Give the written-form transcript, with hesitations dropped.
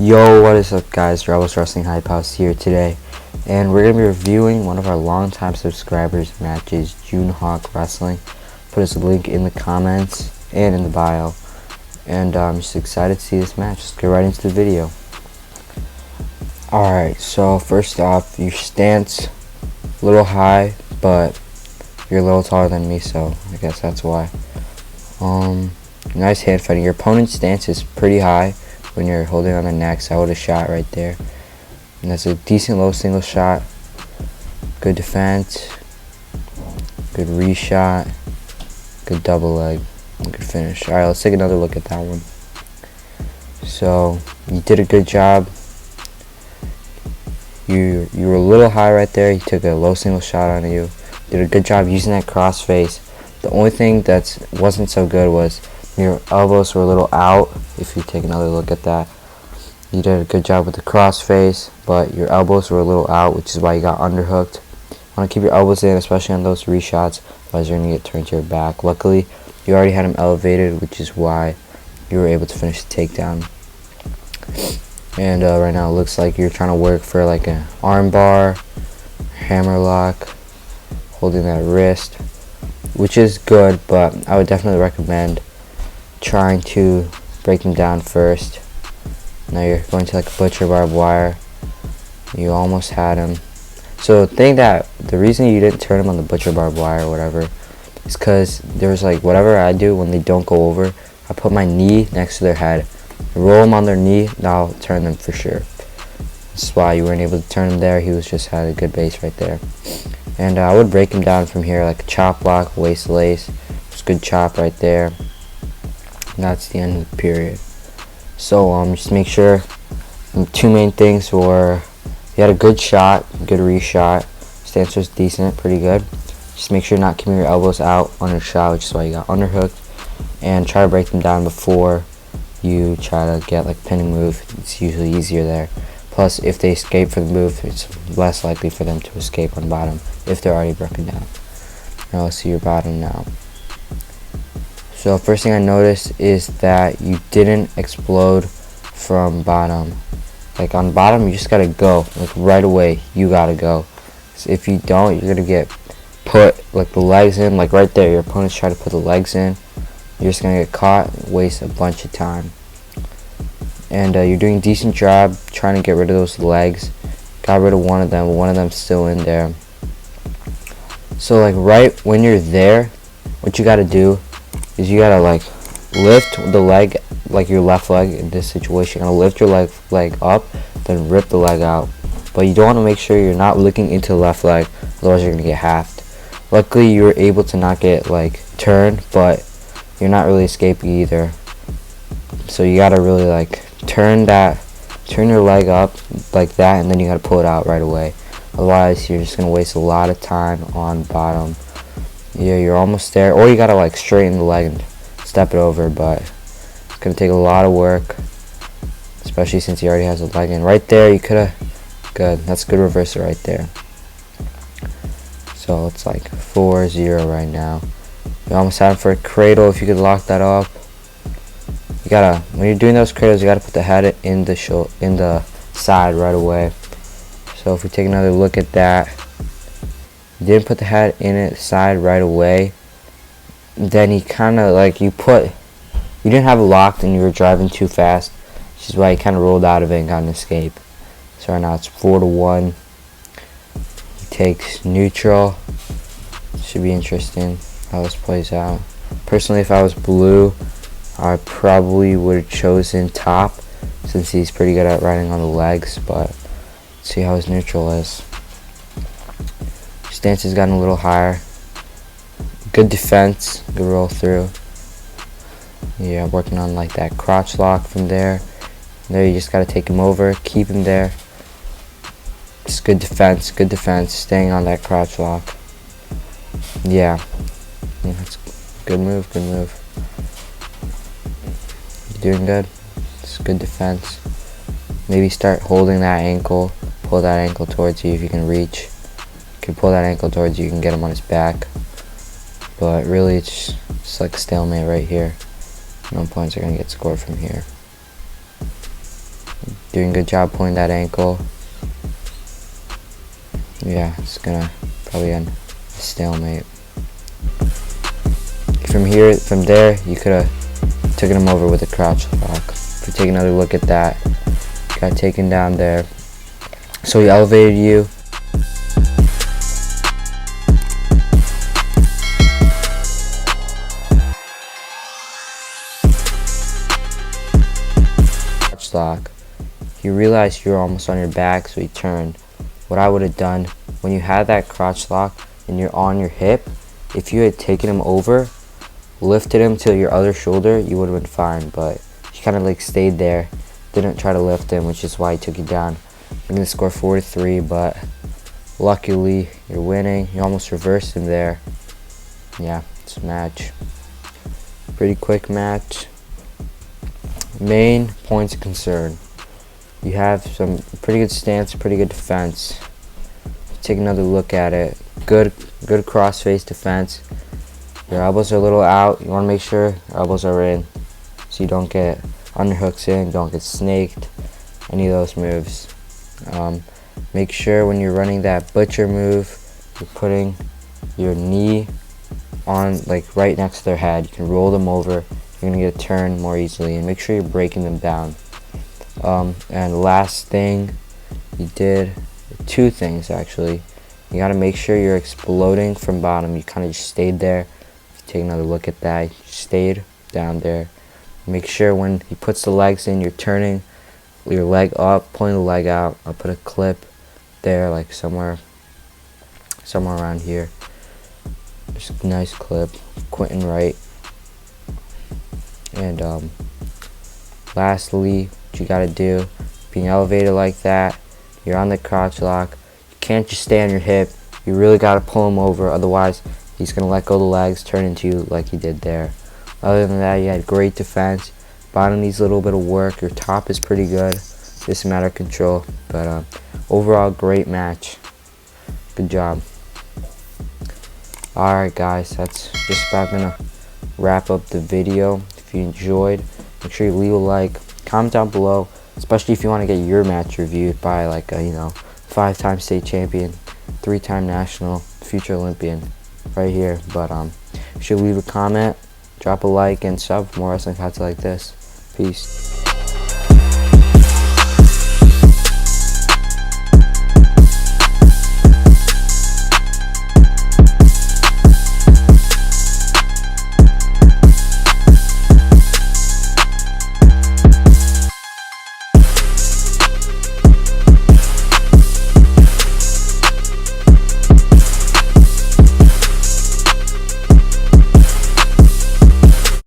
Yo, what is up guys, Robbys Wrestling Hype House here today, and we're going to be reviewing one of our longtime subscribers matches, June Hawk Wrestling. Put his link in the comments and in the bio, and I'm just excited to see this match. Let's get right into the video. Alright, so first off, your stance, a little high, but you're a little taller than me, so I guess that's why. Nice hand fighting. Your opponent's stance is pretty high when you're holding on their neck, so I would have shot right there. And that's a decent low single shot. Good defense. Good reshot. Good double leg. Good finish. Alright, let's take another look at that one. So, you did a good job. You were a little high right there. You took a low single shot on you. Did a good job using that cross face. The only thing that wasn't so good was your elbows were a little out. If you take another look at that, you did a good job with the cross face, but your elbows were a little out, which is why you got underhooked. You want to keep your elbows in, especially on those reshots, otherwise you're going to get turned to your back. Luckily, you already had him elevated, which is why you were able to finish the takedown. And right now it looks like you're trying to work for like an arm bar, hammer lock, holding that wrist, which is good, but I would definitely recommend trying to break them down first. Now you're going to like a butcher barbed wire. You almost had him. So the reason you didn't turn him on the butcher barbed wire or whatever is because there's like whatever I do when they don't go over, I put my knee next to their head, roll them on their knee, and I'll turn them for sure. That's why you weren't able to turn him there. He had a good base right there. And I would break him down from here like a chop block, waist lace. It's a good chop right there. And that's the end of the period. So just make sure the two main things were you had a good shot, good reshot, stance was decent, pretty good. Just make sure you're not keeping your elbows out on your shot, which is why you got underhooked, and try to break them down before you try to get like pinning move. It's usually easier there. Plus, if they escape for the move, it's less likely for them to escape on bottom if they're already broken down. Now let's see your bottom now. So first thing I noticed is that you didn't explode from bottom. Like on bottom, you just gotta go. Like right away, you gotta go. So if you don't, you're gonna get put like the legs in, like right there. Your opponent's trying to put the legs in. You're just gonna get caught, waste a bunch of time. And you're doing a decent job trying to get rid of those legs. Got rid of one of them, but one of them's still in there. So like right when you're there, what you gotta do is you gotta like lift the leg, like your left leg in this situation. You're gonna lift your leg up, then rip the leg out. But you don't want to make sure you're not looking into the left leg, otherwise you're gonna get halved. Luckily you were able to not get like turned, but you're not really escaping either. So you gotta really like turn your leg up like that, and then you gotta pull it out right away. Otherwise you're just gonna waste a lot of time on bottom. Yeah, you're almost there, or you gotta like straighten the leg and step it over, but it's gonna take a lot of work, especially since he already has a leg in. Right there, you could have, good, that's a good reversal right there. So it's like 4-0 right now. You almost had him for a cradle. If you could lock that up, you gotta, when you're doing those cradles, you gotta put the head in the side right away. So if we take another look at that, you didn't put the head in its side right away. Then he kind of like you didn't have it locked and you were driving too fast, which is why he kind of rolled out of it and got an escape. So right now it's 4-1. He takes neutral. Should be interesting how this plays out. Personally, if I was blue, I probably would have chosen top since he's pretty good at riding on the legs, but let's see how his neutral is. Stance has gotten a little higher. Good defense, good roll through. Yeah, working on like that crotch lock from there. There you just gotta take him over, keep him there. Just good defense, staying on that crotch lock. Yeah, that's good move, good move. You're doing good. It's good defense. Maybe start holding that ankle, pull that ankle towards you if you can reach. You can pull that ankle towards you, you can get him on his back. But really it's just like a stalemate right here. No points are going to get scored from here. Doing a good job pulling that ankle. Yeah, it's gonna probably end a stalemate. From there, you could have taken him over with a crouch lock. If you take another look at that, got taken down there. So he elevated you. Crouch lock. He realized you were almost on your back, so he turned. What I would have done, when you had that crotch lock and you're on your hip, if you had taken him over, lifted him to your other shoulder, you would have been fine. But you kind of like stayed there, didn't try to lift him, which is why he took you down. You're gonna score 4-3, but luckily you're winning. You almost reversed him there. Yeah, it's a match. Pretty quick match. Main points of concern. You have some pretty good stance, pretty good defense. Take another look at it. Good cross face defense. Your elbows are a little out. You want to make sure your elbows are in, so you don't get underhooks in, don't get snaked, any of those moves. Make sure when you're running that butcher move, you're putting your knee on, like, right next to their head. You can roll them over. You're gonna get a turn more easily, and make sure you're breaking them down. And last thing you did, two things actually. You gotta make sure you're exploding from bottom. You kind of just stayed there. Take another look at that. You stayed down there. Make sure when he puts the legs in, you're turning your leg up, pulling the leg out. I'll put a clip there, like somewhere around here. Just a nice clip, Quentin Wright. And lastly, what you gotta do, being elevated like that, you're on the crotch lock. You can't just stay on your hip. You really gotta pull him over, otherwise he's gonna let go of the legs, turn into you like he did there. Other than that, you had great defense. Bottom needs a little bit of work. Your top is pretty good. Just a matter of control. But overall, great match. Good job. Alright guys, that's just about gonna wrap up the video. If you enjoyed, make sure you leave a like, comment down below, especially if you want to get your match reviewed by like a 5-time state champion, 3-time national, future Olympian right here. But you should leave a comment, drop a like, and sub for more wrestling content like this. Peace.